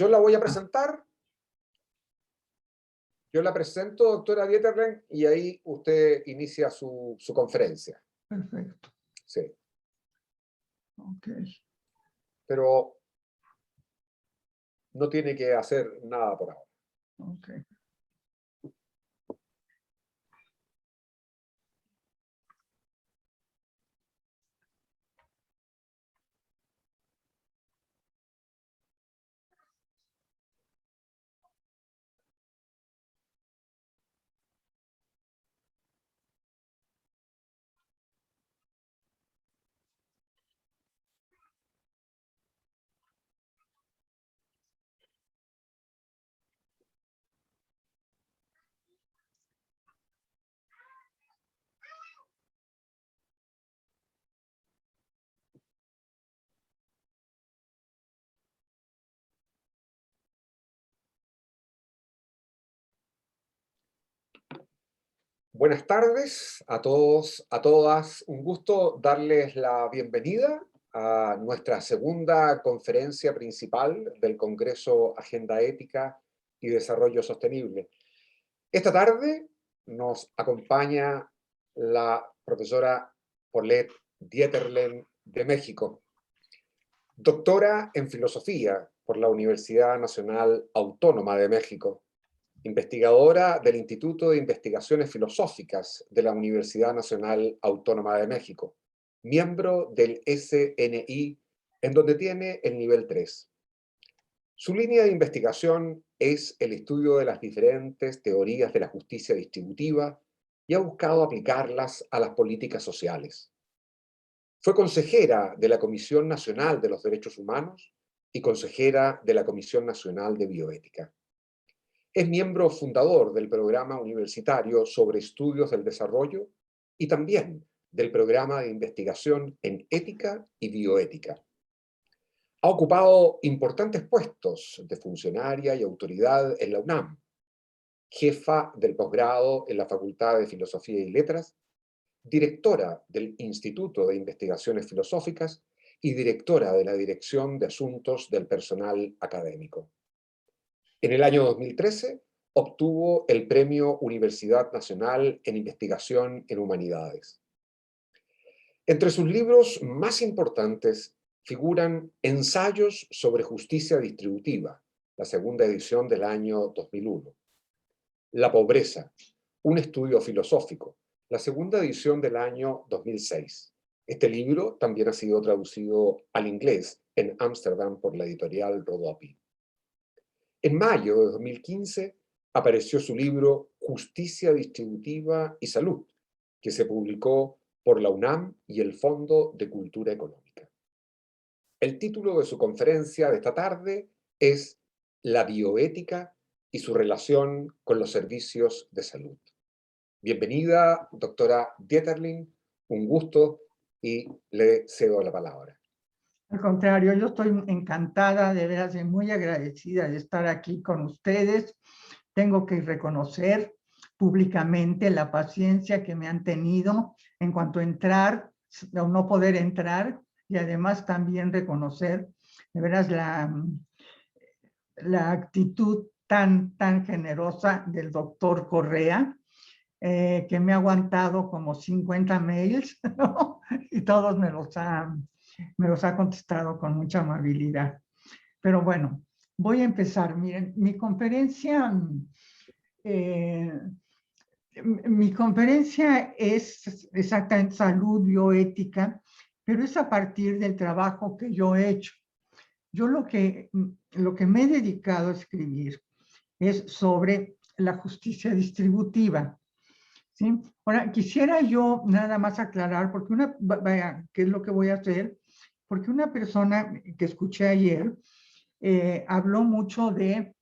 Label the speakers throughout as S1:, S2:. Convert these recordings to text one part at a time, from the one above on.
S1: yo la voy a presentar. Yo la presento, doctora Dieterlen, y ahí usted inicia su conferencia.
S2: Perfecto.
S1: Sí.
S2: Ok.
S1: Pero no tiene que hacer nada por ahora.
S2: Ok.
S1: Buenas tardes a todos, a todas. Un gusto darles la bienvenida a nuestra segunda conferencia principal del Congreso Agenda Ética y Desarrollo Sostenible. Esta tarde nos acompaña la profesora Paulette Dieterlen de México, doctora en Filosofía por la Universidad Nacional Autónoma de México, investigadora del Instituto de Investigaciones Filosóficas de la Universidad Nacional Autónoma de México, miembro del SNI, en donde tiene el nivel 3. Su línea de investigación es el estudio de las diferentes teorías de la justicia distributiva y ha buscado aplicarlas a las políticas sociales. Fue consejera de la Comisión Nacional de los Derechos Humanos y consejera de la Comisión Nacional de Bioética. Es miembro fundador del Programa Universitario sobre Estudios del Desarrollo y también del Programa de Investigación en Ética y Bioética. Ha ocupado importantes puestos de funcionaria y autoridad en la UNAM, jefa del posgrado en la Facultad de Filosofía y Letras, directora del Instituto de Investigaciones Filosóficas y directora de la Dirección de Asuntos del Personal Académico. En el año 2013 obtuvo el Premio Universidad Nacional en Investigación en Humanidades. Entre sus libros más importantes figuran Ensayos sobre Justicia Distributiva, la segunda edición del año 2001. La Pobreza, un estudio filosófico, la segunda edición del año 2006. Este libro también ha sido traducido al inglés en Ámsterdam por la editorial Rodopi. En mayo de 2015 apareció su libro Justicia Distributiva y Salud, que se publicó por la UNAM y el Fondo de Cultura Económica. El título de su conferencia de esta tarde es La bioética y su relación con los servicios de salud. Bienvenida, doctora Dieterlen, un gusto y le cedo la palabra.
S2: Al contrario, yo estoy encantada, de veras, y muy agradecida de estar aquí con ustedes. Tengo que reconocer públicamente la paciencia que me han tenido en cuanto a entrar o no poder entrar, y además también reconocer, de veras, la actitud tan generosa del doctor Correa, que me ha aguantado como 50 mails, ¿no? Y todos me los ha contestado con mucha amabilidad. Pero bueno, voy a empezar. Miren, mi conferencia es exactamente salud, bioética, pero es a partir del trabajo que yo he hecho. Yo lo que me he dedicado a escribir es sobre la justicia distributiva. ¿Sí? Ahora, quisiera yo nada más aclarar, porque vaya, ¿qué es lo que voy a hacer? Porque una persona que escuché ayer habló mucho de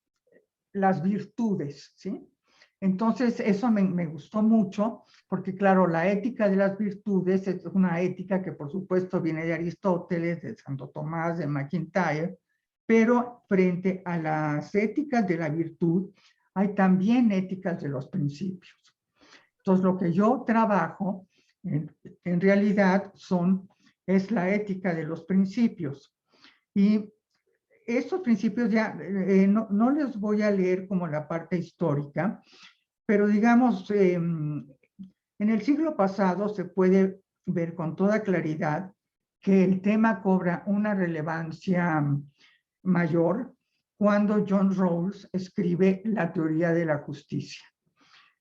S2: las virtudes, ¿sí? Entonces, eso me gustó mucho, porque claro, la ética de las virtudes es una ética que por supuesto viene de Aristóteles, de Santo Tomás, de MacIntyre, pero frente a las éticas de la virtud, hay también éticas de los principios. Entonces, lo que yo trabajo, en realidad, es la ética de los principios. Y estos principios ya, no les voy a leer como la parte histórica, pero digamos, en el siglo pasado se puede ver con toda claridad que el tema cobra una relevancia mayor cuando John Rawls escribe la teoría de la justicia.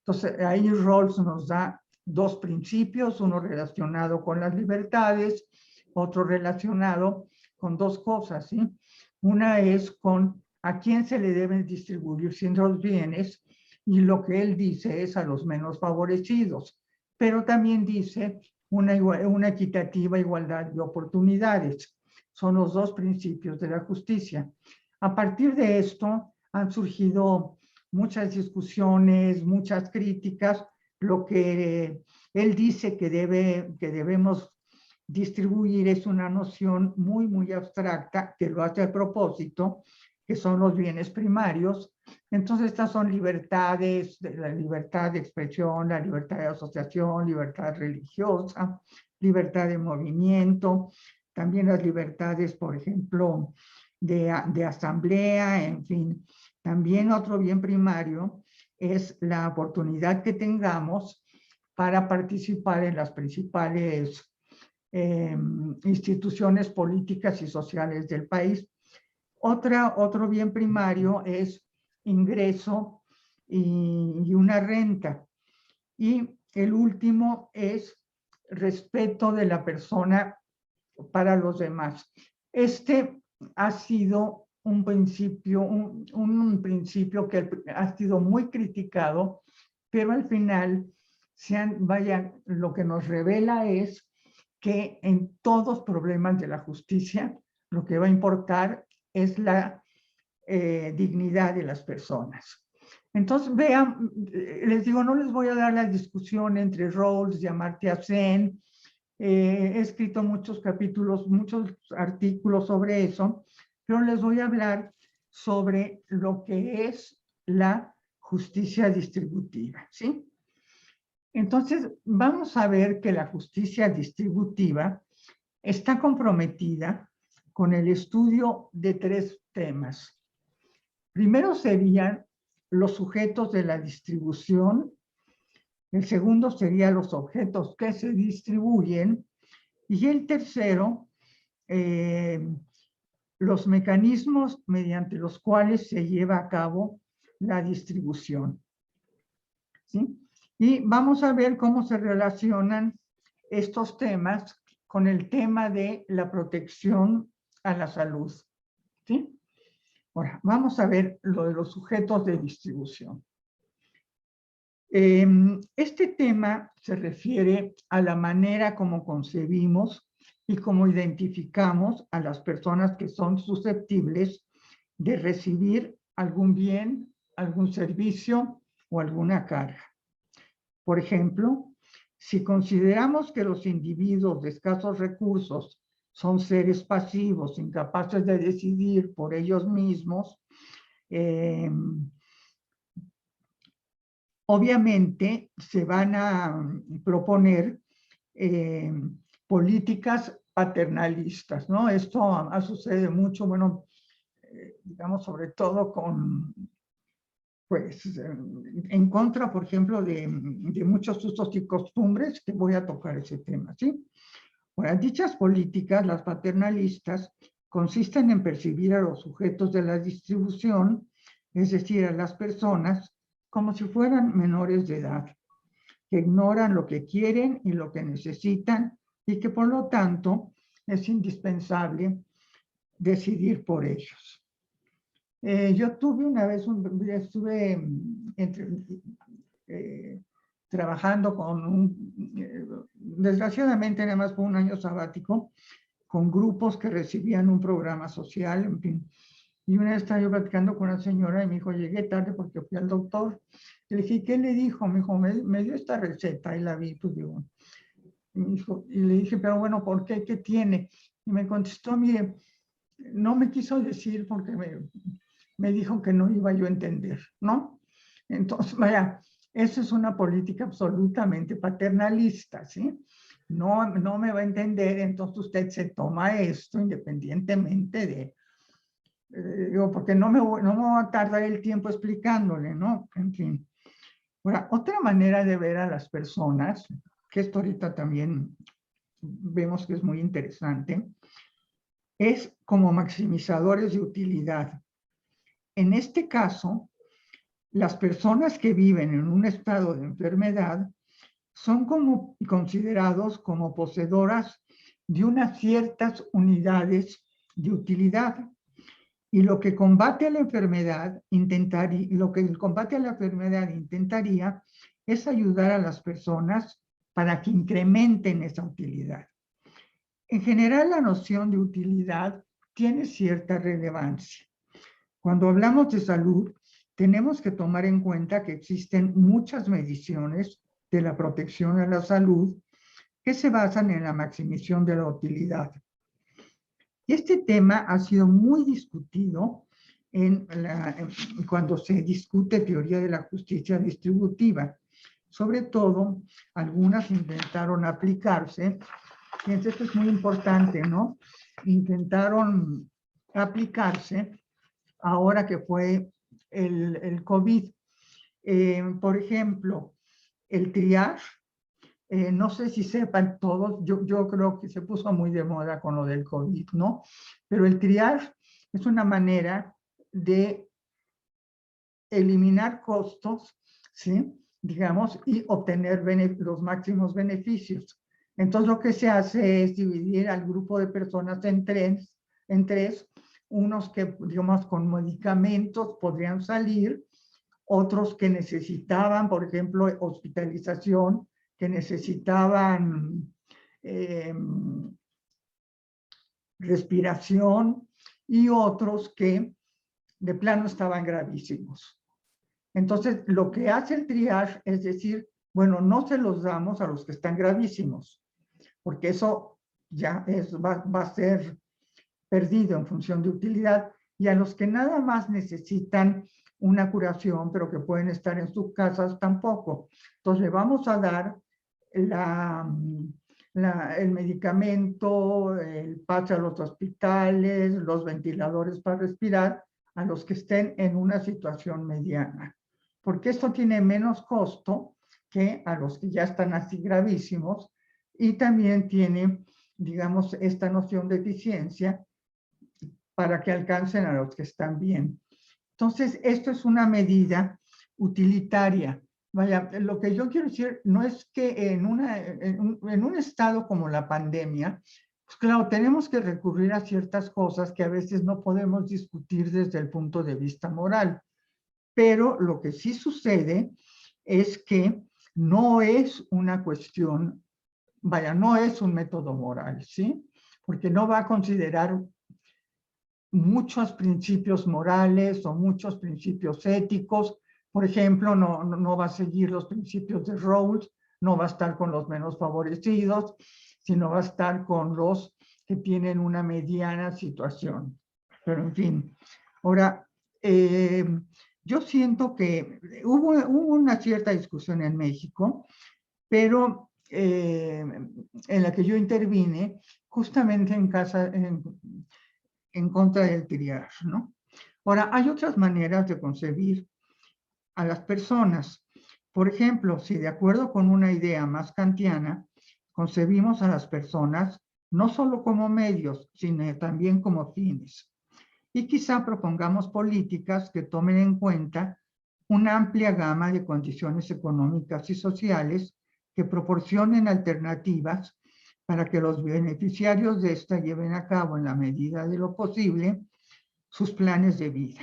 S2: Entonces, ahí Rawls nos da dos principios, uno relacionado con las libertades, otro relacionado con dos cosas, ¿sí? Una es con a quién se le deben distribuir los bienes, y lo que él dice es a los menos favorecidos, pero también dice una equitativa igualdad de oportunidades. Son los dos principios de la justicia. A partir de esto han surgido muchas discusiones, muchas críticas. Lo que él dice que debemos distribuir es una noción muy abstracta, que lo hace a propósito, que son los bienes primarios. Entonces, estas son libertades, la libertad de expresión, la libertad de asociación, libertad religiosa, libertad de movimiento, también las libertades, por ejemplo, de asamblea, en fin. También otro bien primario es la oportunidad que tengamos para participar en las principales instituciones políticas y sociales del país. Otro bien primario es ingreso y una renta. Y el último es respeto de la persona para los demás. Este ha sido un principio que ha sido muy criticado, pero al final, lo que nos revela es que en todos problemas de la justicia, lo que va a importar es la dignidad de las personas. Entonces, vean, les digo, no les voy a dar la discusión entre Rawls y Amartya Sen. He escrito muchos capítulos, muchos artículos sobre eso, pero les voy a hablar sobre lo que es la justicia distributiva, ¿sí? Entonces, vamos a ver que la justicia distributiva está comprometida con el estudio de tres temas. Primero serían los sujetos de la distribución, el segundo serían los objetos que se distribuyen, y el tercero, los mecanismos mediante los cuales se lleva a cabo la distribución, ¿sí? Y vamos a ver cómo se relacionan estos temas con el tema de la protección a la salud, ¿sí? Ahora, vamos a ver lo de los sujetos de distribución. Este tema se refiere a la manera como concebimos y cómo identificamos a las personas que son susceptibles de recibir algún bien, algún servicio o alguna carga. Por ejemplo, si consideramos que los individuos de escasos recursos son seres pasivos, incapaces de decidir por ellos mismos, obviamente se van a proponer políticas paternalistas, ¿no? Esto sucede mucho, bueno, digamos, sobre todo pues, en contra, por ejemplo, de muchos usos y costumbres, que voy a tocar ese tema, ¿sí? Bueno, dichas políticas, las paternalistas, consisten en percibir a los sujetos de la distribución, es decir, a las personas, como si fueran menores de edad, que ignoran lo que quieren y lo que necesitan, y que por lo tanto es indispensable decidir por ellos. Yo tuve una vez, estuve trabajando desgraciadamente nada más por un año sabático, con grupos que recibían un programa social, en fin. Y una vez estaba yo platicando con una señora y me dijo, llegué tarde porque fui al doctor. Y le dije, ¿qué le dijo? Me dijo, me dio esta receta y la vi, pues digo. Y le dije, pero bueno, ¿por qué? ¿Qué tiene? Y me contestó, mire, no me quiso decir porque me dijo que no iba yo a entender, ¿no? Entonces, vaya, esa es una política absolutamente paternalista, ¿sí? No me va a entender, entonces usted se toma esto independientemente Digo, porque no me voy a tardar el tiempo explicándole, ¿no? En fin. Ahora, otra manera de ver a las personas, que esto ahorita también vemos que es muy interesante, es como maximizadores de utilidad. En este caso, las personas que viven en un estado de enfermedad son como considerados como poseedoras de unas ciertas unidades de utilidad. Y lo que combate a la enfermedad intentaría es ayudar a las personas para que incrementen esa utilidad. En general, la noción de utilidad tiene cierta relevancia. Cuando hablamos de salud, tenemos que tomar en cuenta que existen muchas mediciones de la protección a la salud que se basan en la maximización de la utilidad. Y este tema ha sido muy discutido cuando se discute teoría de la justicia distributiva. Sobre todo, algunas intentaron aplicarse, fíjense, esto es muy importante, ¿no? Intentaron aplicarse ahora que fue el COVID. Por ejemplo, el triage, no sé si sepan todos, yo creo que se puso muy de moda con lo del COVID, ¿no? Pero el triage es una manera de eliminar costos, ¿sí? Digamos, y obtener los máximos beneficios. Entonces, lo que se hace es dividir al grupo de personas en tres, unos que, digamos, con medicamentos podrían salir, otros que necesitaban, por ejemplo, hospitalización, que necesitaban respiración, y otros que de plano estaban gravísimos. Entonces, lo que hace el triage es decir, bueno, no se los damos a los que están gravísimos, porque eso ya va a ser perdido en función de utilidad, y a los que nada más necesitan una curación, pero que pueden estar en sus casas, tampoco. Entonces, le vamos a dar el medicamento, el pase a los hospitales, los ventiladores para respirar, a los que estén en una situación mediana, porque esto tiene menos costo que a los que ya están así gravísimos, y también tiene, digamos, esta noción de eficiencia para que alcancen a los que están bien. Entonces, esto es una medida utilitaria. Vaya, lo que yo quiero decir no es que en un estado como la pandemia, pues claro, tenemos que recurrir a ciertas cosas que a veces no podemos discutir desde el punto de vista moral. Pero lo que sí sucede es que no es una cuestión, vaya, no es un método moral, ¿sí? Porque no va a considerar muchos principios morales o muchos principios éticos. Por ejemplo, no va a seguir los principios de Rawls, no va a estar con los menos favorecidos, sino va a estar con los que tienen una mediana situación. Pero en fin, ahora, yo siento que hubo una cierta discusión en México, pero en la que yo intervine justamente en contra del triage, ¿no? Ahora, hay otras maneras de concebir a las personas. Por ejemplo, si de acuerdo con una idea más kantiana, concebimos a las personas no solo como medios, sino también como fines. Y quizá propongamos políticas que tomen en cuenta una amplia gama de condiciones económicas y sociales que proporcionen alternativas para que los beneficiarios de esta lleven a cabo en la medida de lo posible sus planes de vida.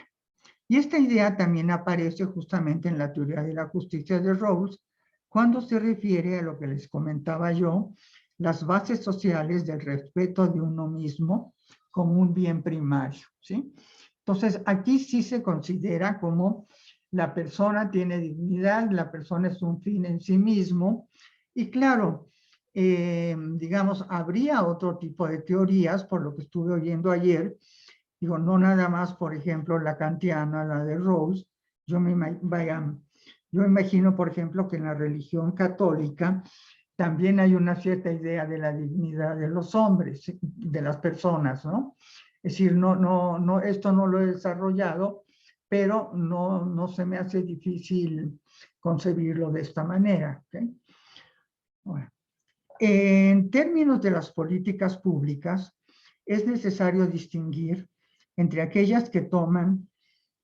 S2: Y esta idea también aparece justamente en la teoría de la justicia de Rawls, cuando se refiere a lo que les comentaba yo, las bases sociales del respeto de uno mismo como un bien primario, ¿sí? Entonces, aquí sí se considera como la persona tiene dignidad, la persona es un fin en sí mismo, y claro, digamos, habría otro tipo de teorías, por lo que estuve oyendo ayer, digo, no nada más, por ejemplo, la kantiana, la de Rawls, yo imagino, por ejemplo, que en la religión católica también hay una cierta idea de la dignidad de los hombres, de las personas, ¿no? Es decir, esto no lo he desarrollado, pero no se me hace difícil concebirlo de esta manera. ¿Okay? Bueno, en términos de las políticas públicas, es necesario distinguir entre aquellas que toman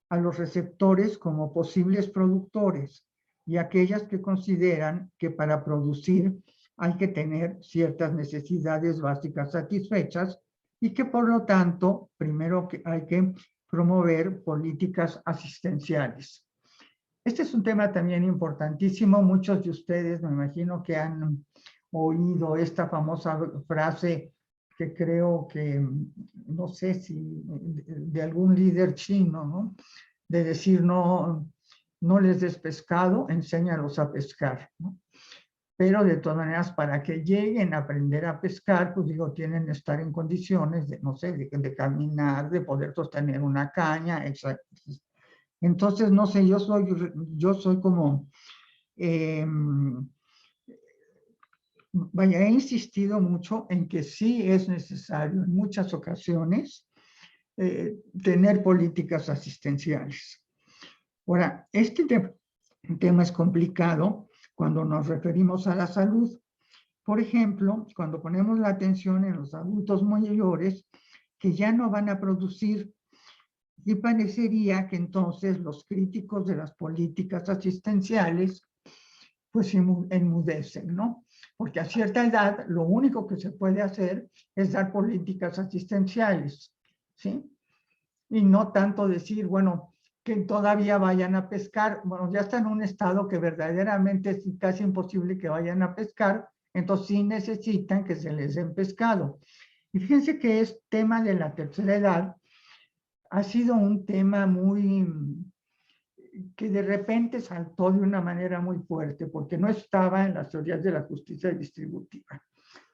S2: a los receptores como posibles productores y aquellas que consideran que para producir hay que tener ciertas necesidades básicas satisfechas y que por lo tanto primero hay que promover políticas asistenciales. Este es un tema también importantísimo. Muchos de ustedes me imagino que han oído esta famosa frase que creo que, no sé si de algún líder chino, ¿no? De decir no les des pescado, enséñalos a pescar, ¿no? Pero de todas maneras, para que lleguen a aprender a pescar, pues digo, tienen que estar en condiciones de, no sé, de caminar, de poder sostener una caña, etc. Entonces, no sé, yo soy como, vaya, he insistido mucho en que sí es necesario en muchas ocasiones tener políticas asistenciales. Ahora, este tema es complicado cuando nos referimos a la salud. Por ejemplo, cuando ponemos la atención en los adultos mayores que ya no van a producir, y parecería que entonces los críticos de las políticas asistenciales pues enmudecen, ¿no? Porque a cierta edad lo único que se puede hacer es dar políticas asistenciales, ¿sí? Y no tanto decir, bueno, que todavía vayan a pescar. Bueno, ya está en un estado que verdaderamente es casi imposible que vayan a pescar, entonces sí necesitan que se les den pescado. Y fíjense que es tema de la tercera edad, ha sido un tema que de repente saltó de una manera muy fuerte, porque no estaba en las teorías de la justicia distributiva.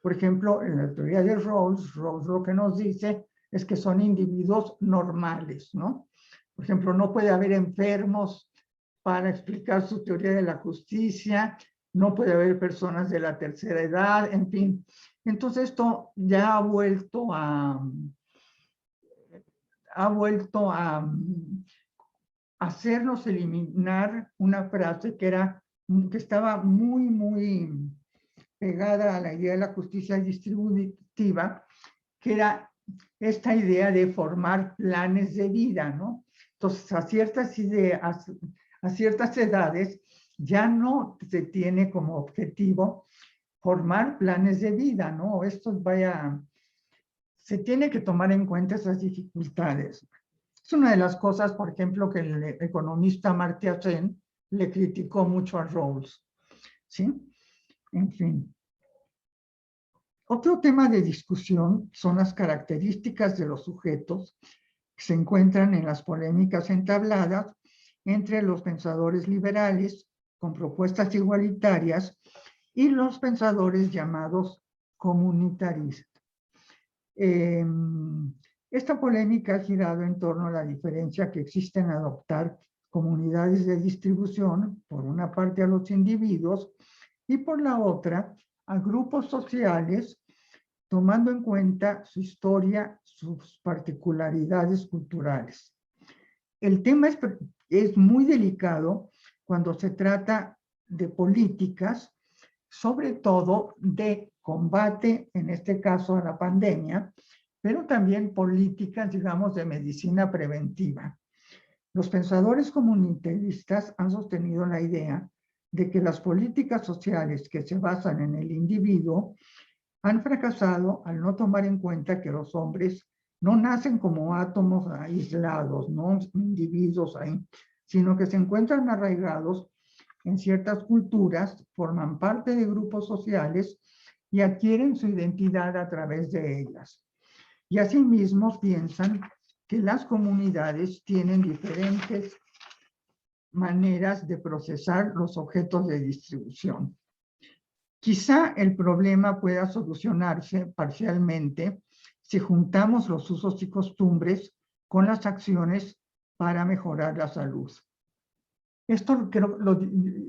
S2: Por ejemplo, en la teoría de Rawls lo que nos dice es que son individuos normales, ¿no? Por ejemplo, no puede haber enfermos para explicar su teoría de la justicia, no puede haber personas de la tercera edad, en fin. Entonces esto ya ha vuelto a hacernos eliminar una frase que estaba muy pegada a la idea de la justicia distributiva, que era esta idea de formar planes de vida, ¿no? Entonces, a ciertas ideas, a ciertas edades, ya no se tiene como objetivo formar planes de vida, ¿no? Se tiene que tomar en cuenta esas dificultades. Es una de las cosas, por ejemplo, que el economista Amartya Sen le criticó mucho a Rawls, ¿sí? En fin. Otro tema de discusión son las características de los sujetos que se encuentran en las polémicas entabladas entre los pensadores liberales con propuestas igualitarias y los pensadores llamados comunitaristas. Esta polémica ha girado en torno a la diferencia que existe en adoptar comunidades de distribución, por una parte a los individuos y por la otra a grupos sociales, tomando en cuenta su historia, sus particularidades culturales. El tema es muy delicado cuando se trata de políticas, sobre todo de combate, en este caso a la pandemia, pero también políticas, digamos, de medicina preventiva. Los pensadores comunitaristas han sostenido la idea de que las políticas sociales que se basan en el individuo han fracasado al no tomar en cuenta que los hombres no nacen como átomos aislados, no individuos ahí, sino que se encuentran arraigados en ciertas culturas, forman parte de grupos sociales y adquieren su identidad a través de ellas. Y asimismo piensan que las comunidades tienen diferentes maneras de procesar los objetos de distribución. Quizá el problema pueda solucionarse parcialmente si juntamos los usos y costumbres con las acciones para mejorar la salud. Esto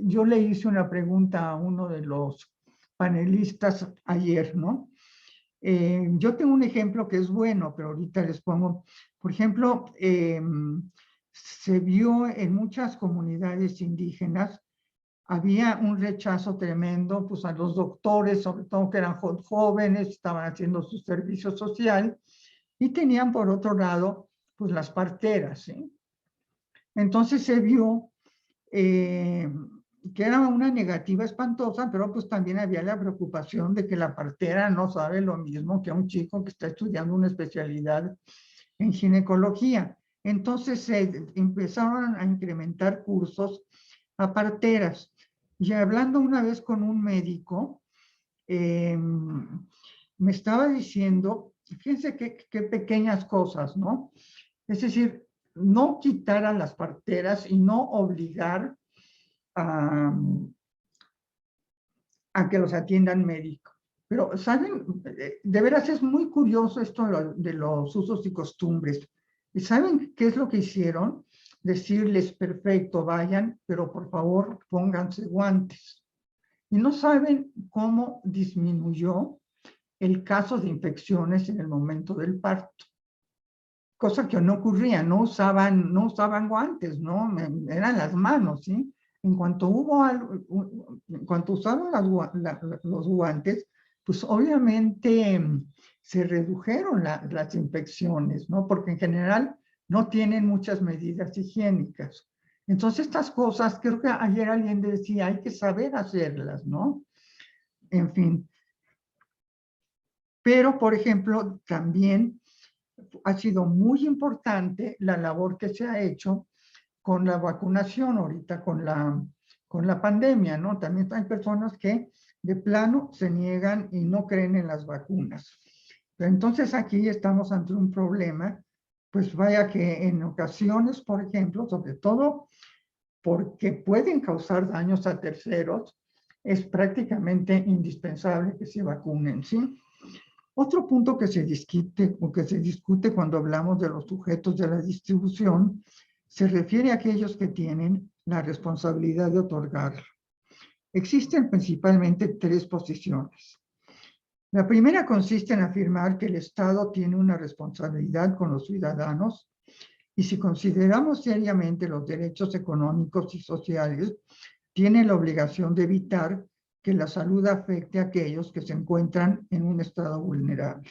S2: yo le hice una pregunta a uno de los panelistas ayer, ¿no? Yo tengo un ejemplo que es bueno, pero ahorita les pongo, por ejemplo, se vio en muchas comunidades indígenas, había un rechazo tremendo pues, a los doctores, sobre todo que eran jóvenes, estaban haciendo su servicio social, y tenían por otro lado pues las parteras, ¿sí? Entonces se vio que era una negativa espantosa, pero pues también había la preocupación de que la partera no sabe lo mismo que un chico que está estudiando una especialidad en ginecología. Entonces se empezaron a incrementar cursos a parteras. Y hablando una vez con un médico, me estaba diciendo, fíjense qué pequeñas cosas, ¿no? Es decir, no quitar a las parteras y no obligar a, a que los atiendan médicos. Pero, ¿saben? De veras es muy curioso esto de los usos y costumbres. ¿Y saben qué es lo que hicieron? Decirles, perfecto, vayan, pero por favor pónganse guantes. Y no saben cómo disminuyó el caso de infecciones en el momento del parto. Cosa que no ocurría, no usaban guantes, ¿no? Eran las manos, ¿sí? En cuanto hubo algo, en cuanto usaron los guantes, pues obviamente se redujeron las infecciones, ¿no? Porque en general no tienen muchas medidas higiénicas. Entonces estas cosas, creo que ayer alguien decía, hay que saber hacerlas, ¿no? En fin. Pero, por ejemplo, también ha sido muy importante la labor que se ha hecho con la vacunación ahorita, con la pandemia, ¿no? También hay personas que de plano se niegan y no creen en las vacunas. Pero entonces aquí estamos ante un problema, pues vaya que en ocasiones, por ejemplo, sobre todo porque pueden causar daños a terceros, es prácticamente indispensable que se vacunen, ¿sí? Otro punto que se discute cuando hablamos de los sujetos de la distribución se refiere a aquellos que tienen la responsabilidad de otorgarlo. Existen principalmente tres posiciones. La primera consiste en afirmar que el Estado tiene una responsabilidad con los ciudadanos y si consideramos seriamente los derechos económicos y sociales, tiene la obligación de evitar que la salud afecte a aquellos que se encuentran en un estado vulnerable.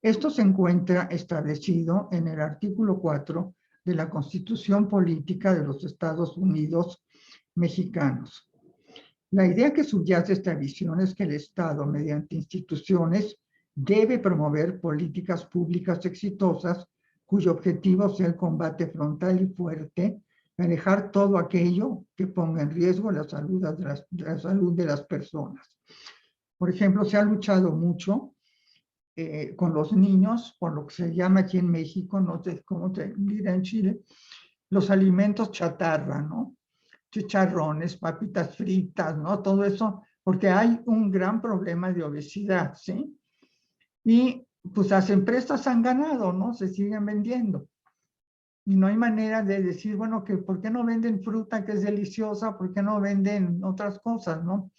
S2: Esto se encuentra establecido en el artículo 4 de la Constitución Política de los Estados Unidos Mexicanos. La idea que subyace esta visión es que el Estado, mediante instituciones, debe promover políticas públicas exitosas cuyo objetivo sea el combate frontal y fuerte, alejar todo aquello que ponga en riesgo la salud de las personas. Por ejemplo, se ha luchado mucho con los niños, por lo que se llama aquí en México, no sé cómo se dirá en Chile, los alimentos chatarra, ¿no? Chicharrones, papitas fritas, ¿no? Todo eso, porque hay un gran problema de obesidad, ¿sí? Y pues las empresas han ganado, ¿no? Se siguen vendiendo. Y no hay manera de decir, bueno, que ¿por qué no venden fruta que es deliciosa? ¿Por qué no venden otras cosas, no?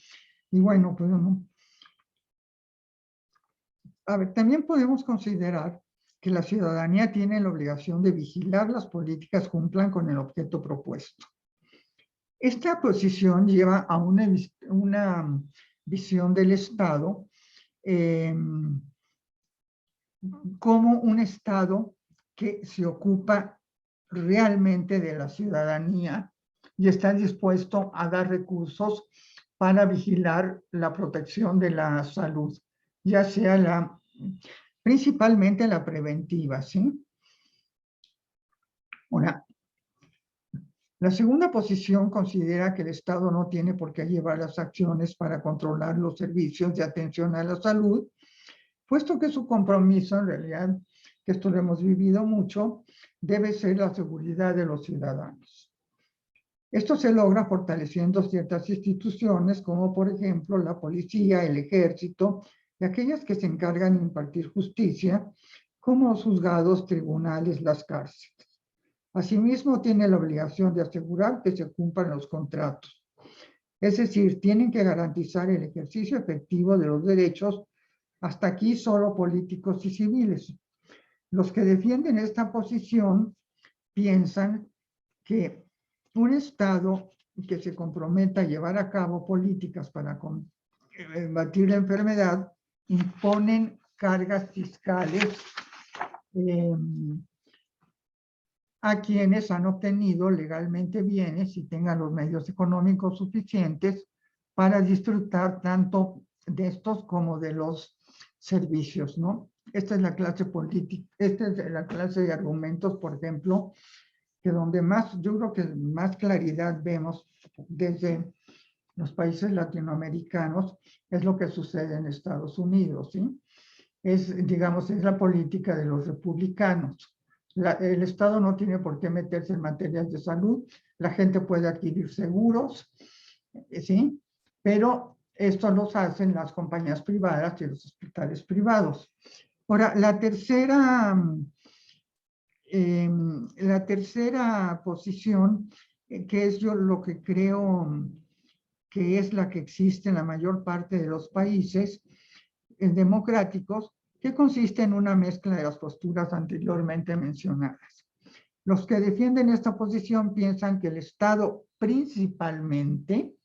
S2: Y bueno, pues no. A ver, también podemos considerar que la ciudadanía tiene la obligación de vigilar las políticas cumplan con el objeto propuesto. Esta posición lleva a una visión del Estado como un Estado que se ocupa realmente de la ciudadanía y está dispuesto a dar recursos para vigilar la protección de la salud, ya sea principalmente la preventiva, ¿sí? Ahora, la segunda posición considera que el Estado no tiene por qué llevar las acciones para controlar los servicios de atención a la salud, puesto que su compromiso, en realidad, que esto lo hemos vivido mucho, debe ser la seguridad de los ciudadanos. Esto se logra fortaleciendo ciertas instituciones, como por ejemplo la policía, el ejército, y aquellas que se encargan de impartir justicia, como los juzgados, tribunales, las cárceles. Asimismo, tiene la obligación de asegurar que se cumplan los contratos. Es decir, tienen que garantizar el ejercicio efectivo de los derechos Hasta aquí solo políticos y civiles. Los que defienden esta posición piensan que un Estado que se comprometa a llevar a cabo políticas para combatir la enfermedad imponen cargas fiscales a quienes han obtenido legalmente bienes y tengan los medios económicos suficientes para disfrutar tanto de estos como de los servicios, ¿no? Esta es la clase política, esta es la clase de argumentos, por ejemplo, que donde más, yo creo que más claridad vemos desde los países latinoamericanos, es lo que sucede en Estados Unidos, ¿sí? Digamos, es la política de los republicanos. El Estado no tiene por qué meterse en materias de salud, la gente puede adquirir seguros, ¿sí? Pero esto los hacen las compañías privadas y los hospitales privados. Ahora, la tercera posición, que es yo lo que creo que es la que existe en la mayor parte de los países democráticos, que consiste en una mezcla de las posturas anteriormente mencionadas. Los que defienden esta posición piensan que el Estado principalmente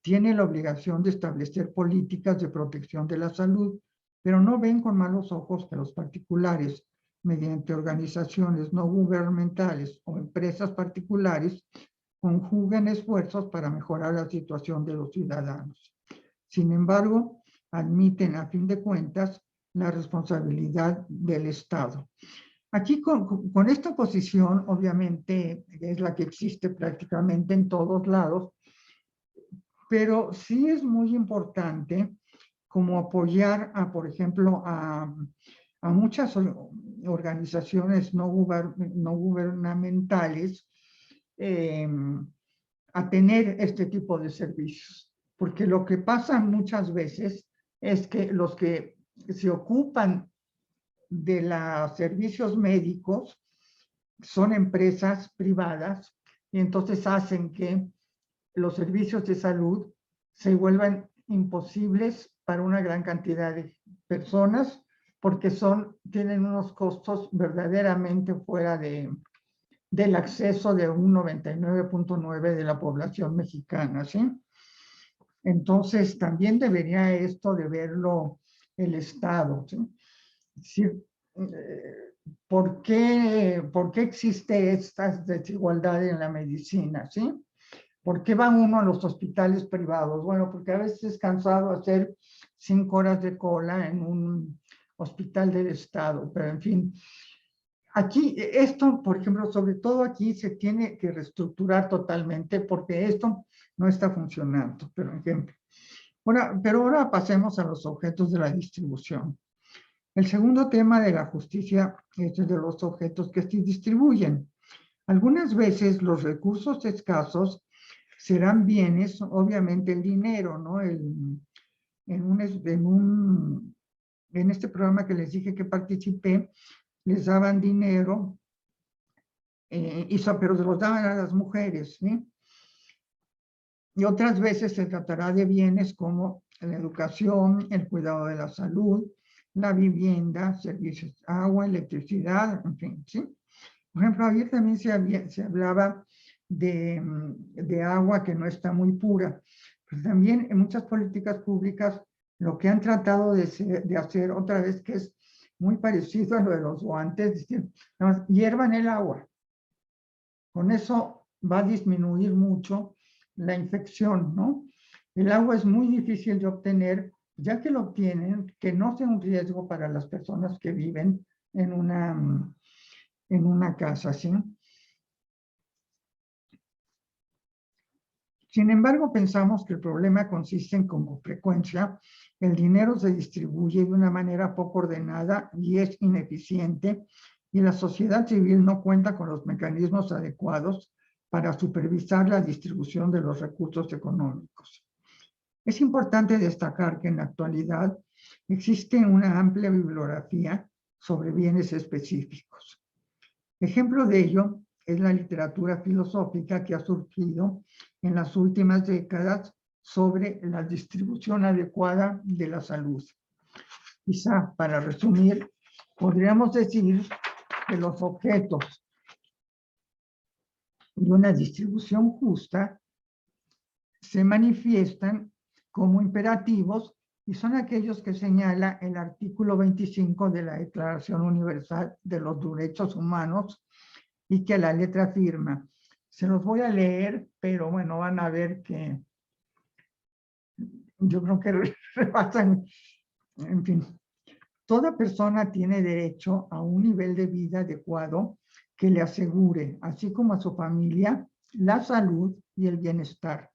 S2: tiene la obligación de establecer políticas de protección de la salud, pero no ven con malos ojos que los particulares, mediante organizaciones no gubernamentales o empresas particulares, conjuguen esfuerzos para mejorar la situación de los ciudadanos. Sin embargo, admiten a fin de cuentas la responsabilidad del Estado. Aquí con esta posición, obviamente, es la que existe prácticamente en todos lados, pero sí es muy importante como apoyar a, por ejemplo, a muchas organizaciones no gubernamentales a tener este tipo de servicios. Porque lo que pasa muchas veces es que los que se ocupan de los servicios médicos son empresas privadas y entonces hacen que los servicios de salud se vuelvan imposibles para una gran cantidad de personas porque tienen unos costos verdaderamente fuera del acceso de un 99.9% de la población mexicana, ¿sí? Entonces, también debería esto de verlo el Estado, ¿sí? Sí, ¿por qué existe esta desigualdad en la medicina, sí? ¿Por qué va uno a los hospitales privados? Bueno, porque a veces es cansado hacer 5 horas de cola en un hospital del Estado, pero en fin. Aquí, esto, por ejemplo, sobre todo aquí se tiene que reestructurar totalmente porque esto no está funcionando, por ejemplo. Pero ahora pasemos a los objetos de la distribución. El segundo tema de la justicia es el de los objetos que se distribuyen. Algunas veces los recursos escasos serán bienes, obviamente el dinero, ¿no? En este programa que les dije que participé, les daban dinero, pero se los daban a las mujeres, ¿sí? Y otras veces se tratará de bienes como la educación, el cuidado de la salud, la vivienda, servicios, agua, electricidad, en fin, ¿sí? Por ejemplo, ayer también se hablaba de agua que no está muy pura. Pero también en muchas políticas públicas lo que han tratado de hacer otra vez, que es muy parecido a lo de los guantes, diciendo, hiervan el agua. Con eso va a disminuir mucho la infección, ¿no? El agua es muy difícil de obtener, ya que lo obtienen, que no sea un riesgo para las personas que viven en una casa, ¿sí? Sin embargo, pensamos que el problema consiste en, con frecuencia, el dinero se distribuye de una manera poco ordenada y es ineficiente, y la sociedad civil no cuenta con los mecanismos adecuados para supervisar la distribución de los recursos económicos. Es importante destacar que en la actualidad existe una amplia bibliografía sobre bienes específicos. Ejemplo de ello es la literatura filosófica que ha surgido en las últimas décadas sobre la distribución adecuada de la salud. Quizá, para resumir, podríamos decir que los objetos de una distribución justa se manifiestan como imperativos y son aquellos que señala el artículo 25 de la Declaración Universal de los Derechos Humanos y que la letra firma. Se los voy a leer, pero bueno, van a ver que yo creo que rebasan, en fin. Toda persona tiene derecho a un nivel de vida adecuado que le asegure, así como a su familia, la salud y el bienestar,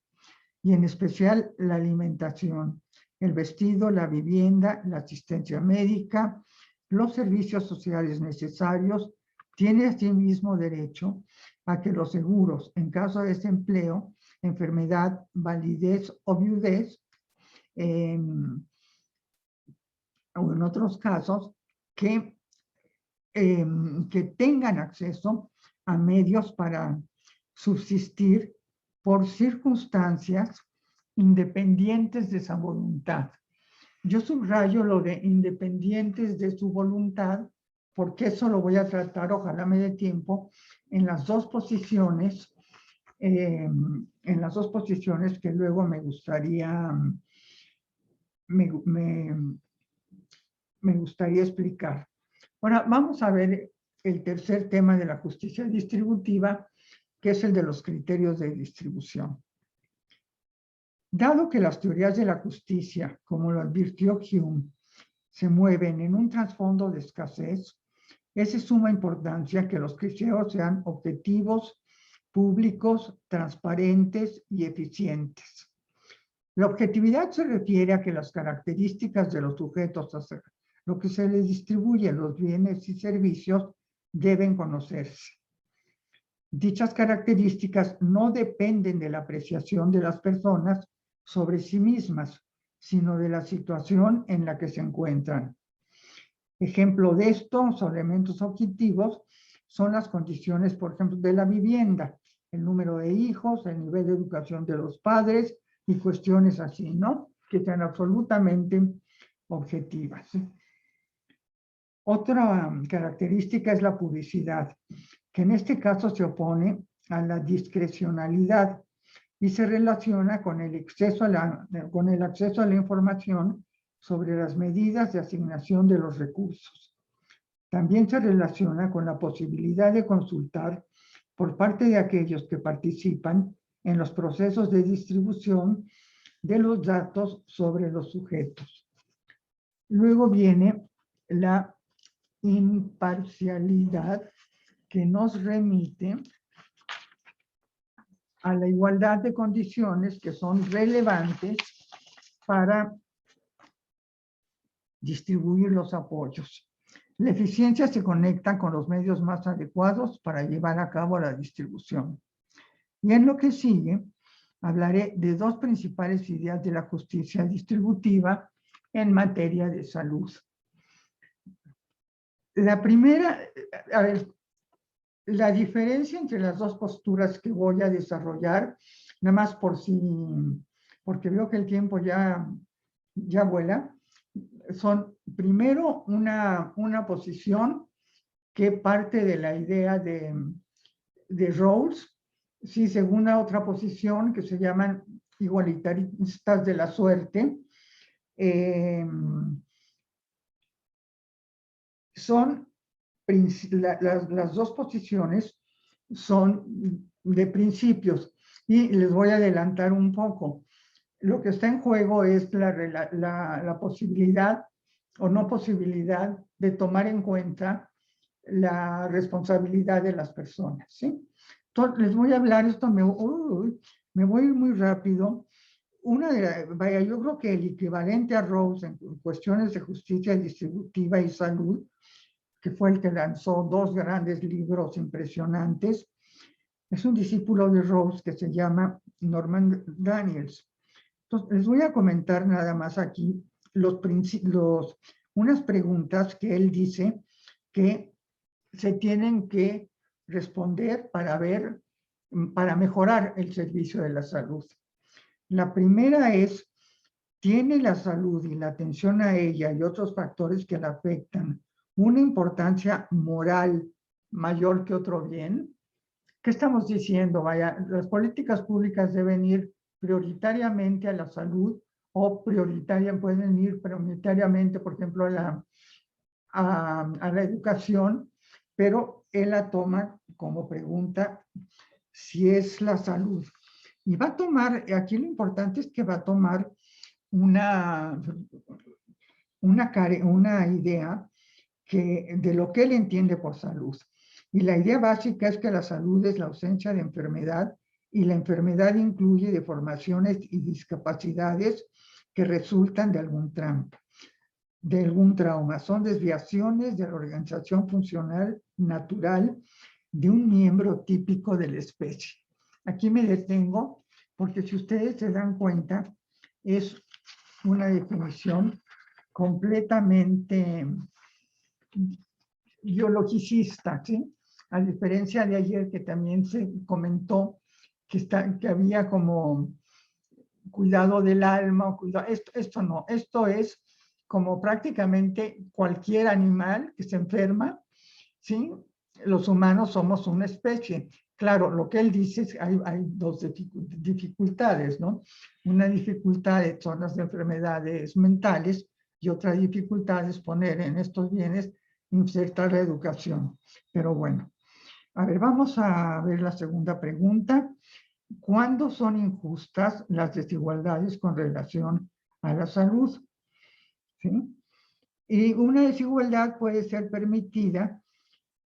S2: y en especial la alimentación, el vestido, la vivienda, la asistencia médica, los servicios sociales necesarios. Tiene asimismo derecho a que los seguros, en caso de desempleo, enfermedad, validez o viudez, o en otros casos, que tengan acceso a medios para subsistir por circunstancias independientes de su voluntad. Yo subrayo lo de independientes de su voluntad, porque eso lo voy a tratar, ojalá me dé tiempo, en las dos posiciones, que luego me gustaría, me gustaría explicar. Ahora, vamos a ver el tercer tema de la justicia distributiva, que es el de los criterios de distribución. Dado que las teorías de la justicia, como lo advirtió Hume, se mueven en un trasfondo de escasez, es de suma importancia que los criterios sean objetivos, públicos, transparentes y eficientes. La objetividad se refiere a que las características de los sujetos a lo que se les distribuye los bienes y servicios deben conocerse. Dichas características no dependen de la apreciación de las personas sobre sí mismas, sino de la situación en la que se encuentran. Ejemplo de esto, son elementos objetivos, son las condiciones, por ejemplo, de la vivienda, el número de hijos, el nivel de educación de los padres y cuestiones así, ¿no? Que sean absolutamente objetivas. Otra característica es la publicidad, que en este caso se opone a la discrecionalidad y se relaciona con el acceso a la información sobre las medidas de asignación de los recursos. También se relaciona con la posibilidad de consultar por parte de aquellos que participan en los procesos de distribución de los datos sobre los sujetos. Luego viene la imparcialidad, que nos remite a la igualdad de condiciones que son relevantes para distribuir los apoyos. La eficiencia se conecta con los medios más adecuados para llevar a cabo la distribución. Y en lo que sigue, hablaré de dos principales ideas de la justicia distributiva en materia de salud. La primera, a ver, la diferencia entre las dos posturas que voy a desarrollar, nada más porque veo que el tiempo ya vuela, son primero una posición que parte de la idea de Rawls, sí, segunda otra posición que se llaman igualitaristas de la suerte. Las dos posiciones son de principios y les voy a adelantar un poco. Lo que está en juego es la posibilidad o no posibilidad de tomar en cuenta la responsabilidad de las personas, ¿sí? Entonces, les voy a hablar, esto me voy a ir muy rápido. Yo creo que el equivalente a Rawls en cuestiones de justicia distributiva y salud, que fue el que lanzó dos grandes libros impresionantes, es un discípulo de Rawls que se llama Norman Daniels. Entonces, les voy a comentar nada más aquí unas preguntas que él dice que se tienen que responder para mejorar el servicio de la salud. La primera es, ¿tiene la salud y la atención a ella y otros factores que la afectan una importancia moral mayor que otro bien? ¿Qué estamos diciendo? Vaya, las políticas públicas deben ir prioritariamente a la salud o pueden ir prioritariamente, por ejemplo, a la educación, pero él la toma como pregunta si es la salud. Y va a tomar, aquí lo importante es que va a tomar una idea de lo que él entiende por salud. Y la idea básica es que la salud es la ausencia de enfermedad y la enfermedad incluye deformaciones y discapacidades que resultan de algún trauma. Son desviaciones de la organización funcional natural de un miembro típico de la especie. Aquí me detengo porque si ustedes se dan cuenta, es una definición completamente biologicista, ¿sí? A diferencia de ayer que también se comentó que había como cuidado del alma, esto no, esto es como prácticamente cualquier animal que se enferma, ¿sí? Los humanos somos una especie. Claro, lo que él dice es que hay dos dificultades, ¿no? Una dificultad son las enfermedades mentales y otra dificultad es poner en estos bienes, insertar la educación. Pero bueno, a ver, vamos a ver la segunda pregunta. ¿Cuándo son injustas las desigualdades con relación a la salud? ¿Sí? Y una desigualdad puede ser permitida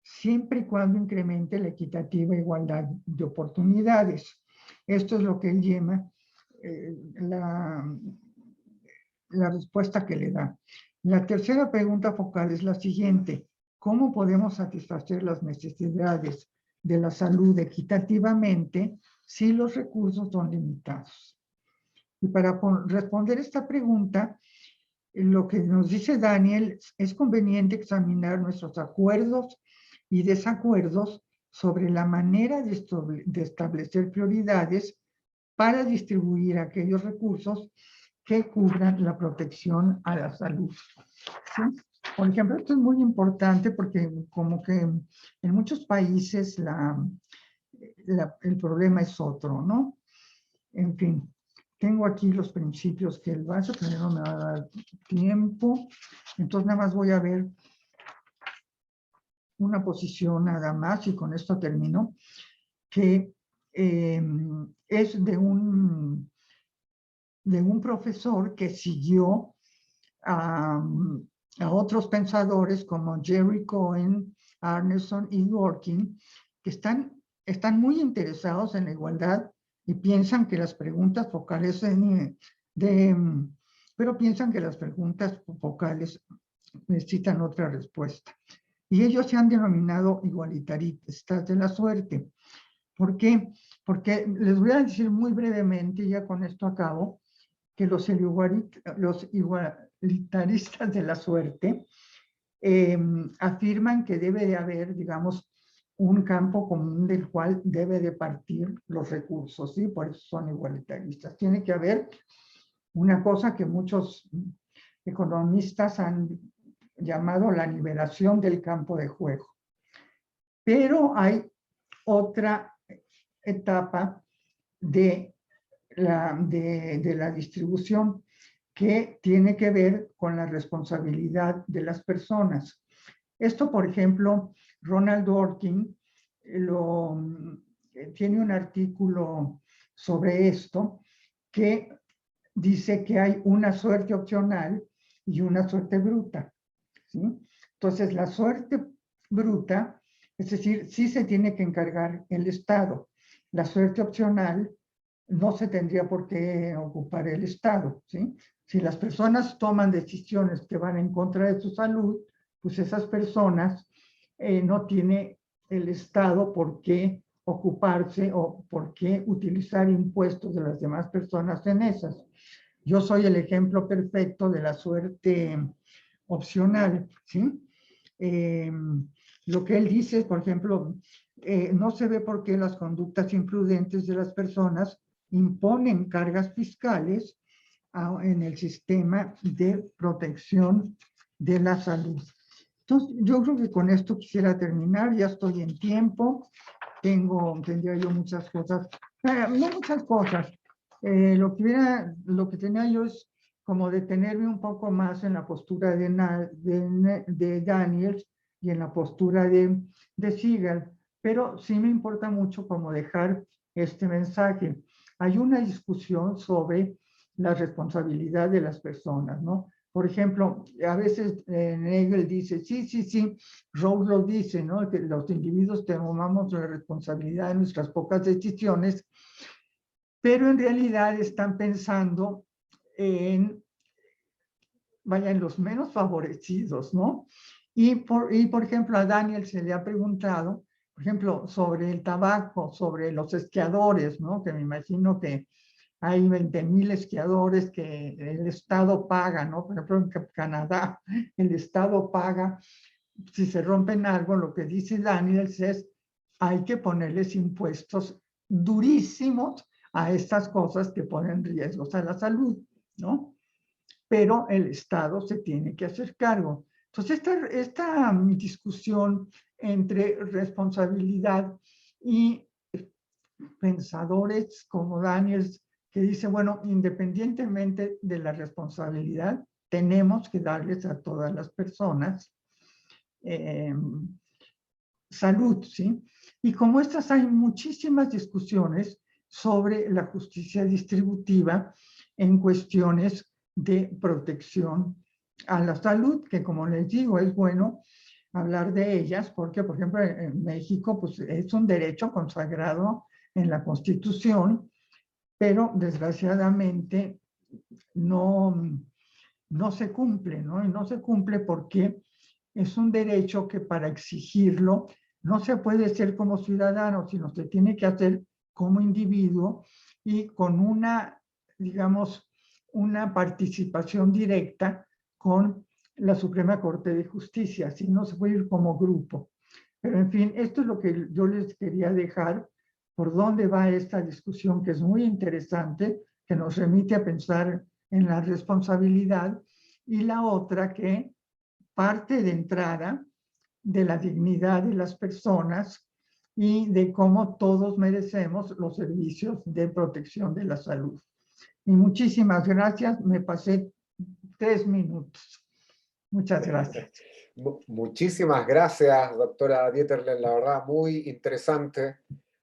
S2: siempre y cuando incremente la equitativa igualdad de oportunidades. Esto es lo que él llama la respuesta que le da. La tercera pregunta focal es la siguiente: ¿cómo podemos satisfacer las necesidades de la salud equitativamente si los recursos son limitados? Y para responder esta pregunta, lo que nos dice Daniel, es conveniente examinar nuestros acuerdos y desacuerdos sobre la manera de establecer prioridades para distribuir aquellos recursos que cubran la protección a la salud. ¿Sí? Por ejemplo, esto es muy importante porque como que en muchos países el problema es otro, ¿no? En fin, tengo aquí los principios que él basa, pero no me va a dar tiempo. Entonces nada más voy a ver una posición nada más y con esto termino, que es de un profesor que siguió a otros pensadores como Jerry Cohen, Arneson y Dworkin, que están muy interesados en la igualdad y piensan que las preguntas focales pero piensan que las preguntas focales necesitan otra respuesta. Y ellos se han denominado igualitaristas de la suerte. ¿Por qué? Porque les voy a decir muy brevemente, ya con esto acabo, que los igualitaristas de la suerte afirman que debe de haber, digamos, un campo común del cual debe de partir los recursos, ¿sí? Por eso son igualitaristas. Tiene que haber una cosa que muchos economistas han llamado la liberación del campo de juego. Pero hay otra etapa de la distribución que tiene que ver con la responsabilidad de las personas. Esto, por ejemplo, Ronald Dworkin tiene un artículo sobre esto que dice que hay una suerte opcional y una suerte bruta, ¿sí? Entonces, la suerte bruta, es decir, sí se tiene que encargar el Estado. La suerte opcional no se tendría por qué ocupar el Estado, ¿sí? Si las personas toman decisiones que van en contra de su salud, pues esas personas no tiene el Estado por qué ocuparse o por qué utilizar impuestos de las demás personas en esas. Yo soy el ejemplo perfecto de la suerte opcional, ¿sí? Lo que él dice, por ejemplo, no se ve por qué las conductas imprudentes de las personas imponen cargas fiscales en el sistema de protección de la salud. Entonces, yo creo que con esto quisiera terminar, ya estoy en tiempo, tendría yo muchas cosas, no muchas cosas, lo que tenía yo es como detenerme un poco más en la postura de Daniels y en la postura de Siegel, pero sí me importa mucho como dejar este mensaje. Hay una discusión sobre la responsabilidad de las personas, ¿no? Por ejemplo, a veces Hegel dice, sí, Rawls lo dice, ¿no? Que los individuos tomamos la responsabilidad de nuestras pocas decisiones, pero en realidad están pensando en los menos favorecidos, ¿no? Y por ejemplo, a Daniel se le ha preguntado, por ejemplo, sobre el tabaco, sobre los esquiadores, ¿no? Que me imagino que hay 20,000 esquiadores que el Estado paga, ¿no? Por ejemplo, en Canadá, el Estado paga, si se rompen algo, lo que dice Daniels es, hay que ponerles impuestos durísimos a estas cosas que ponen riesgos a la salud, ¿no? Pero el Estado se tiene que hacer cargo. Entonces, esta discusión entre responsabilidad y pensadores como Daniels, que dice, bueno, independientemente de la responsabilidad, tenemos que darles a todas las personas salud, ¿sí? Y como estas hay muchísimas discusiones sobre la justicia distributiva en cuestiones de protección a la salud, que como les digo, es bueno hablar de ellas porque, por ejemplo, en México pues, es un derecho consagrado en la Constitución, pero desgraciadamente no se cumple, ¿no? Y no se cumple porque es un derecho que para exigirlo no se puede ser como ciudadano, sino se tiene que hacer como individuo y con una, digamos, una participación directa con la Suprema Corte de Justicia, si no se puede ir como grupo. Pero en fin, esto es lo que yo les quería dejar, por dónde va esta discusión que es muy interesante, que nos remite a pensar en la responsabilidad, y la otra que parte de entrada de la dignidad de las personas y de cómo todos merecemos los servicios de protección de la salud. Y muchísimas gracias, me pasé 3 minutos. Muchas gracias.
S1: Muchísimas gracias, doctora Dieterle, la verdad, muy interesante.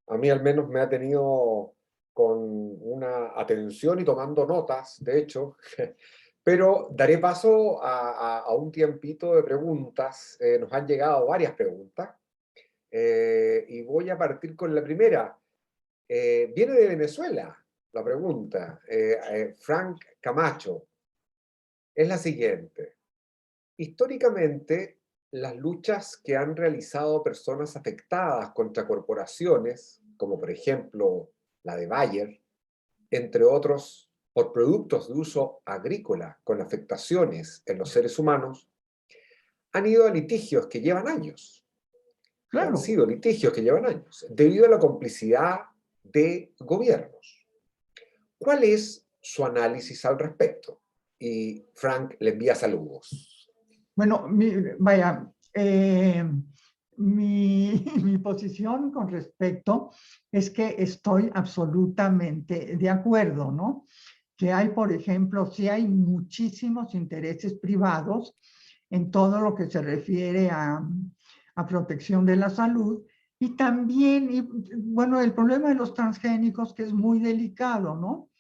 S1: A mí al menos me ha tenido con una atención y tomando notas, de hecho, pero daré paso a un tiempito de preguntas. Nos han llegado varias preguntas y voy a partir con la primera. Viene de Venezuela la pregunta. Frank Camacho. Es la siguiente. Históricamente, las luchas que han realizado personas afectadas contra corporaciones, como por ejemplo la de Bayer, entre otros por productos de uso agrícola con afectaciones en los seres humanos, han ido a litigios que llevan años. Claro. Han sido litigios que llevan años, debido a la complicidad de gobiernos. ¿Cuál es su análisis al respecto? Y Frank le envía saludos.
S2: Bueno, mi posición con respecto es que estoy absolutamente de acuerdo, ¿no? Que hay, por ejemplo, sí hay muchísimos intereses privados en todo lo que se refiere a protección de la salud, y también, bueno, el problema de los transgénicos, que es muy delicado, ¿no?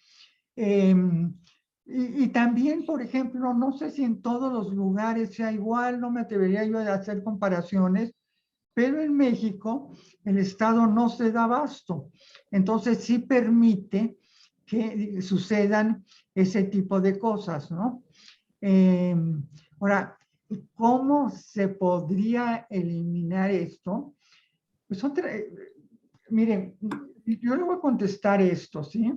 S2: Y también, por ejemplo, no sé si en todos los lugares sea igual, no me atrevería yo a hacer comparaciones, pero en México el Estado no se da abasto. Entonces sí permite que sucedan ese tipo de cosas, ¿no? Ahora, ¿cómo se podría eliminar esto? Pues miren, yo le voy a contestar esto, ¿sí?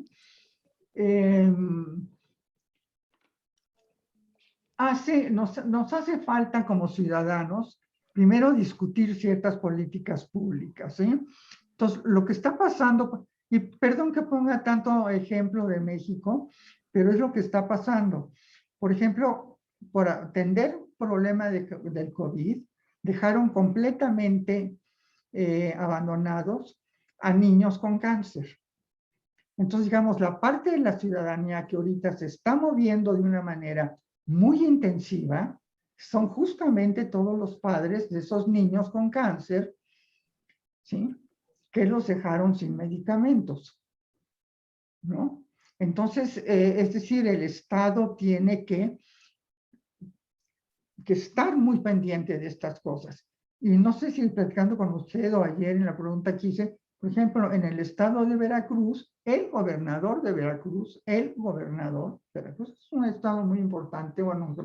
S2: Nos hace falta como ciudadanos, primero discutir ciertas políticas públicas, ¿sí? Entonces, lo que está pasando, y perdón que ponga tanto ejemplo de México, pero es lo que está pasando. Por ejemplo, por atender un problema del COVID, dejaron completamente abandonados a niños con cáncer. Entonces, digamos, la parte de la ciudadanía que ahorita se está moviendo de una manera muy intensiva son justamente todos los padres de esos niños con cáncer, ¿sí? Que los dejaron sin medicamentos, ¿no? Entonces, es decir, el Estado tiene que estar muy pendiente de estas cosas. Y no sé si platicando con usted o ayer en la pregunta que hice, por ejemplo, en el estado de Veracruz, el gobernador de Veracruz es un estado muy importante, bueno,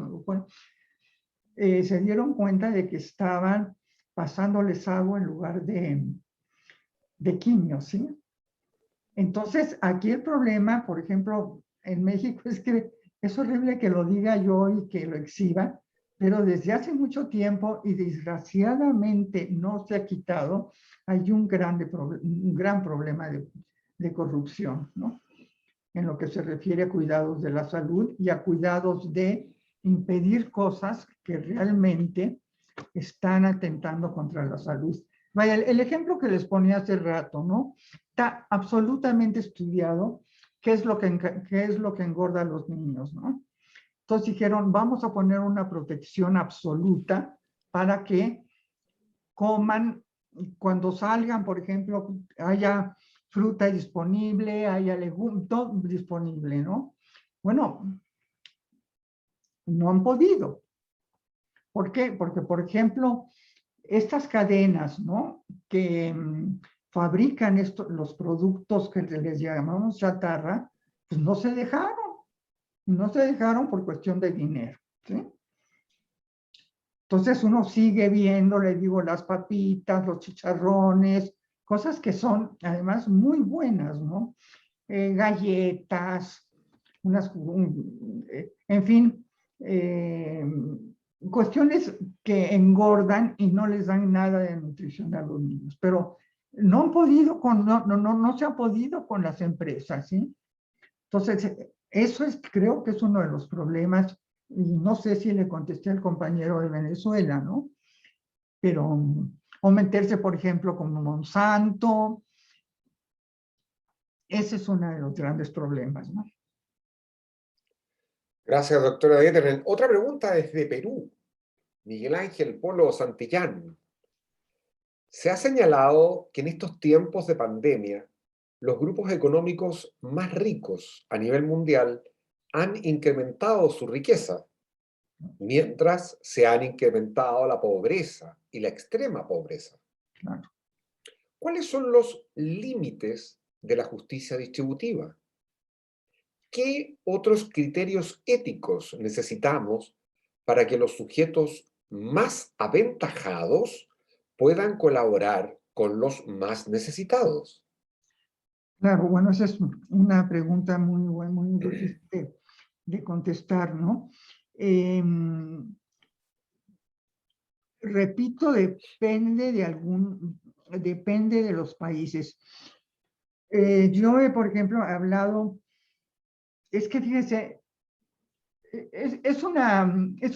S2: se dieron cuenta de que estaban pasándoles agua en lugar de quimio, ¿sí? Entonces, aquí el problema, por ejemplo, en México es que es horrible que lo diga yo y que lo exhiba, pero desde hace mucho tiempo y desgraciadamente no se ha quitado, hay un gran problema de corrupción, ¿no? En lo que se refiere a cuidados de la salud y a cuidados de impedir cosas que realmente están atentando contra la salud. Vaya, el ejemplo que les ponía hace rato, ¿no? Está absolutamente estudiado qué es lo que engorda a los niños, ¿no? Entonces dijeron, vamos a poner una protección absoluta para que coman cuando salgan, por ejemplo, haya fruta disponible, haya legumbres, todo disponible, ¿no? Bueno, no han podido. ¿Por qué? Porque, por ejemplo, estas cadenas, ¿no? Que fabrican los productos que les llamamos chatarra, pues no se dejaron por cuestión de dinero, ¿sí? Entonces uno sigue viendo, le digo, las papitas, los chicharrones, cosas que son además muy buenas, ¿no? Galletas, en fin, cuestiones que engordan y no les dan nada de nutrición a los niños, pero no han podido no se ha podido con las empresas, ¿sí? Entonces, eso creo que es uno de los problemas, y no sé si le contesté al compañero de Venezuela, ¿no? Pero, o meterse, por ejemplo, como Monsanto, ese es uno de los grandes problemas, ¿no?
S1: Gracias, doctora Dieter. Otra pregunta desde Perú. Miguel Ángel Polo Santillán. Se ha señalado que en estos tiempos de pandemia, los grupos económicos más ricos a nivel mundial han incrementado su riqueza, mientras se han incrementado la pobreza y la extrema pobreza.
S2: Claro.
S1: ¿Cuáles son los límites de la justicia distributiva? ¿Qué otros criterios éticos necesitamos para que los sujetos más aventajados puedan colaborar con los más necesitados?
S2: Claro, bueno, esa es una pregunta muy buena, muy difícil de contestar, ¿no? Repito, depende de los países. Yo he, por ejemplo, hablado, es que fíjense, es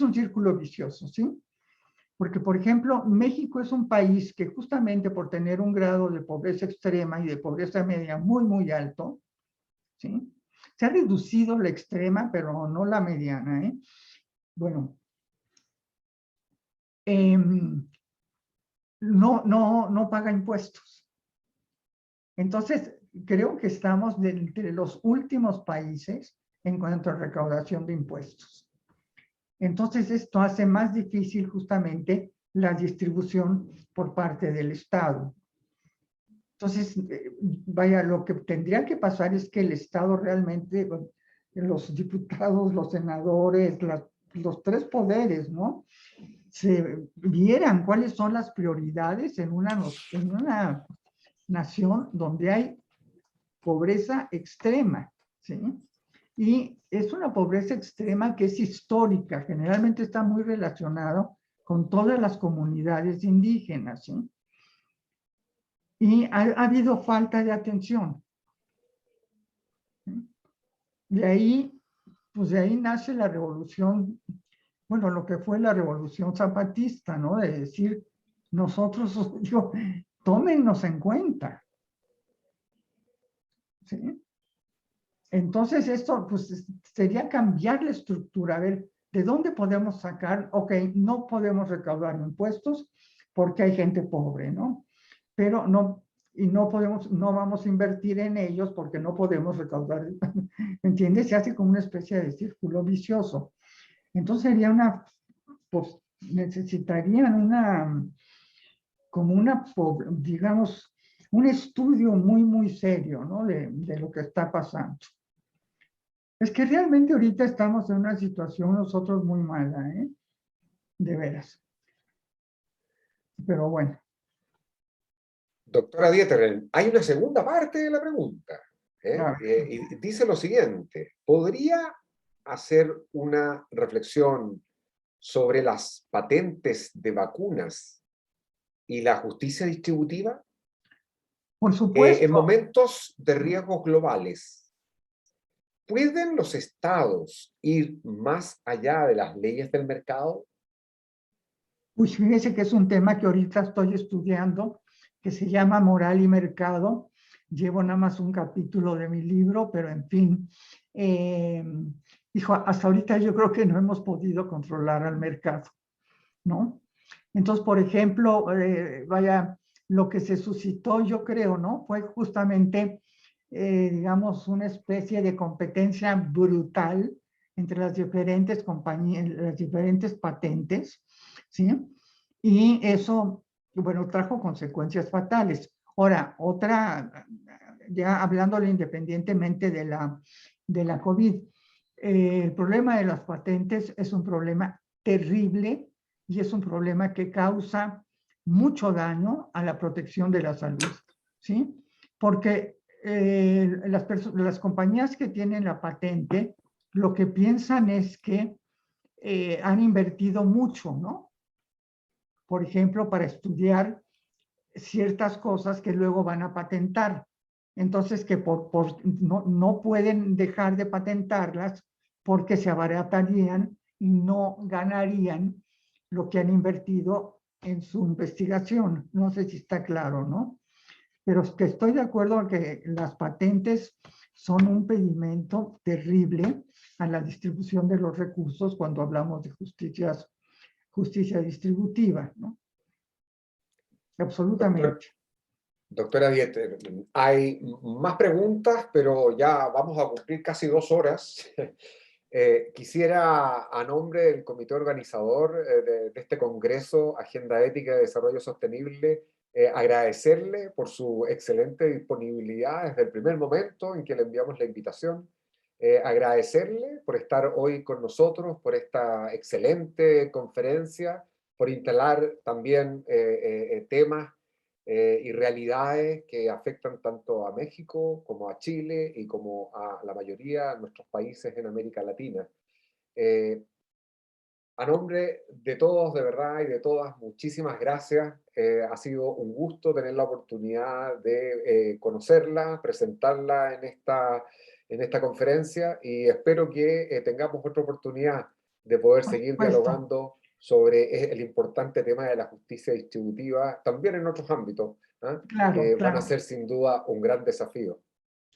S2: un círculo vicioso, ¿sí? Porque, por ejemplo, México es un país que justamente por tener un grado de pobreza extrema y de pobreza media muy, muy alto, ¿sí? Se ha reducido la extrema, pero no la mediana, ¿eh? Bueno, no paga impuestos. Entonces, creo que estamos entre los últimos países en cuanto a recaudación de impuestos. Entonces, esto hace más difícil justamente la distribución por parte del Estado. Entonces, vaya, lo que tendría que pasar es que el Estado realmente, los diputados, los senadores, los tres poderes, ¿no? Se vieran cuáles son las prioridades en una nación donde hay pobreza extrema, ¿sí? Y es una pobreza extrema que es histórica, generalmente está muy relacionado con todas las comunidades indígenas, ¿sí? Y ha habido falta de atención. De ahí pues de ahí nace la revolución, bueno, lo que fue la revolución zapatista, ¿no? De decir, nosotros, digo, tómennos en cuenta, ¿sí? Entonces esto, pues, sería cambiar la estructura, a ver, ¿de dónde podemos sacar? Ok, no podemos recaudar impuestos porque hay gente pobre, ¿no? Pero no, y no podemos, no vamos a invertir en ellos porque no podemos recaudar, ¿entiendes? Se hace como una especie de círculo vicioso. Entonces sería una, pues necesitarían una, como una, digamos, un estudio muy, muy serio, ¿no? De lo que está pasando. Es que realmente ahorita estamos en una situación nosotros muy mala, ¿eh? De veras. Pero bueno.
S1: Doctora Dieterlen, hay una segunda parte de la pregunta. Y dice lo siguiente: ¿podría hacer una reflexión sobre las patentes de vacunas y la justicia distributiva?
S2: Por supuesto.
S1: En momentos de riesgos globales, ¿pueden los estados ir más allá de las leyes del mercado?
S2: Pues fíjese que es un tema que ahorita estoy estudiando, que se llama Moral y Mercado. Llevo nada más un capítulo de mi libro, pero en fin, hijo, hasta ahorita yo creo que no hemos podido controlar al mercado, ¿no? Entonces, por ejemplo, vaya, lo que se suscitó, yo creo, ¿no? Fue justamente, digamos, una especie de competencia brutal entre las diferentes compañías, las diferentes patentes, ¿sí? Y eso, bueno, trajo consecuencias fatales. Ahora, otra, ya hablándolo independientemente de la COVID, el problema de las patentes es un problema terrible y es un problema que causa mucho daño a la protección de la salud, ¿sí? Porque las compañías que tienen la patente lo que piensan es que han invertido mucho, ¿no? Por ejemplo, para estudiar ciertas cosas que luego van a patentar. Entonces, que no pueden dejar de patentarlas porque se abaratarían y no ganarían lo que han invertido en su investigación. No sé si está claro, ¿no? Pero es que estoy de acuerdo en que las patentes son un impedimento terrible a la distribución de los recursos cuando hablamos de justicia distributiva, ¿no?
S1: Doctor,
S2: Absolutamente.
S1: doctora Dieter, hay más preguntas, pero ya vamos a cumplir casi 2 horas. Quisiera, a nombre del comité organizador de este Congreso, Agenda Ética de Desarrollo Sostenible, agradecerle por su excelente disponibilidad desde el primer momento en que le enviamos la invitación. Agradecerle por estar hoy con nosotros, por esta excelente conferencia, por instalar también temas y realidades que afectan tanto a México como a Chile y como a la mayoría de nuestros países en América Latina. Eh, a nombre de todos, de verdad, y de todas, muchísimas gracias. Ha sido un gusto tener la oportunidad de conocerla, presentarla en esta conferencia, y espero que tengamos otra oportunidad de poder
S2: Por
S1: seguir
S2: supuesto.
S1: dialogando sobre el importante tema de la justicia distributiva, también en otros ámbitos, ¿ah?
S2: Claro,
S1: Que van a
S2: claro,
S1: ser sin duda un gran desafío.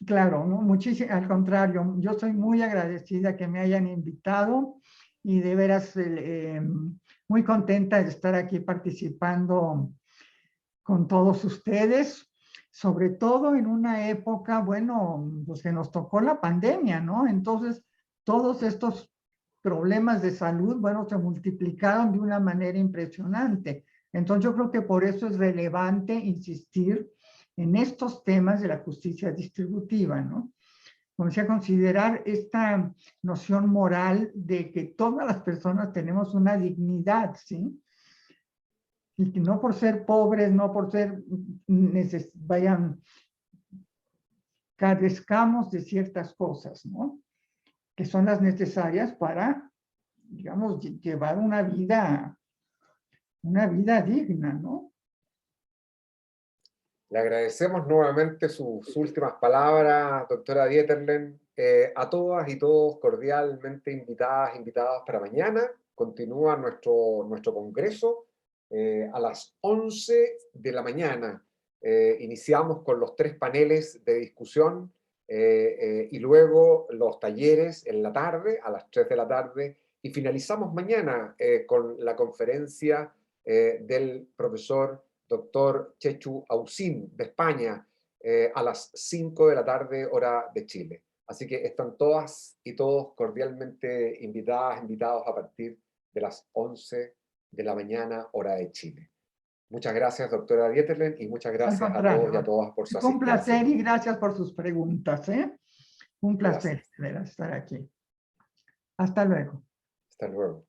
S2: claro, ¿no? Muchísimo, al contrario, yo soy muy agradecida que me hayan invitado y de veras muy contenta de estar aquí participando con todos ustedes, sobre todo en una época, bueno, pues que nos tocó la pandemia, ¿no? Entonces, todos estos problemas de salud, bueno, se multiplicaron de una manera impresionante. Entonces, yo creo que por eso es relevante insistir en estos temas de la justicia distributiva, ¿no? Como sea, considerar esta noción moral de que todas las personas tenemos una dignidad, ¿sí? Y que no por ser pobres, no por ser, vayan, carezcamos de ciertas cosas, ¿no? Que son las necesarias para, digamos, llevar una vida digna, ¿no?
S1: Le agradecemos nuevamente sus últimas palabras, doctora Dieterlen. a todas y todos cordialmente invitados para mañana. Continúa nuestro congreso a las 11 de la mañana. Iniciamos con los 3 paneles de discusión y luego los talleres en la tarde, a las 3 de la tarde, y finalizamos mañana con la conferencia del profesor doctor Chechu Ausín de España a las 5 de la tarde, hora de Chile. Así que están todas y todos cordialmente invitados a partir de las 11 de la mañana, hora de Chile. Muchas gracias, doctora Dieterlen, y muchas
S2: Al
S1: gracias a todos y a
S2: contrario,
S1: todas por su
S2: fue un
S1: asistencia.
S2: placer y gracias por sus preguntas, ¿eh? Un placer
S1: Gracias.
S2: de veras estar aquí. Hasta luego.
S1: Hasta luego.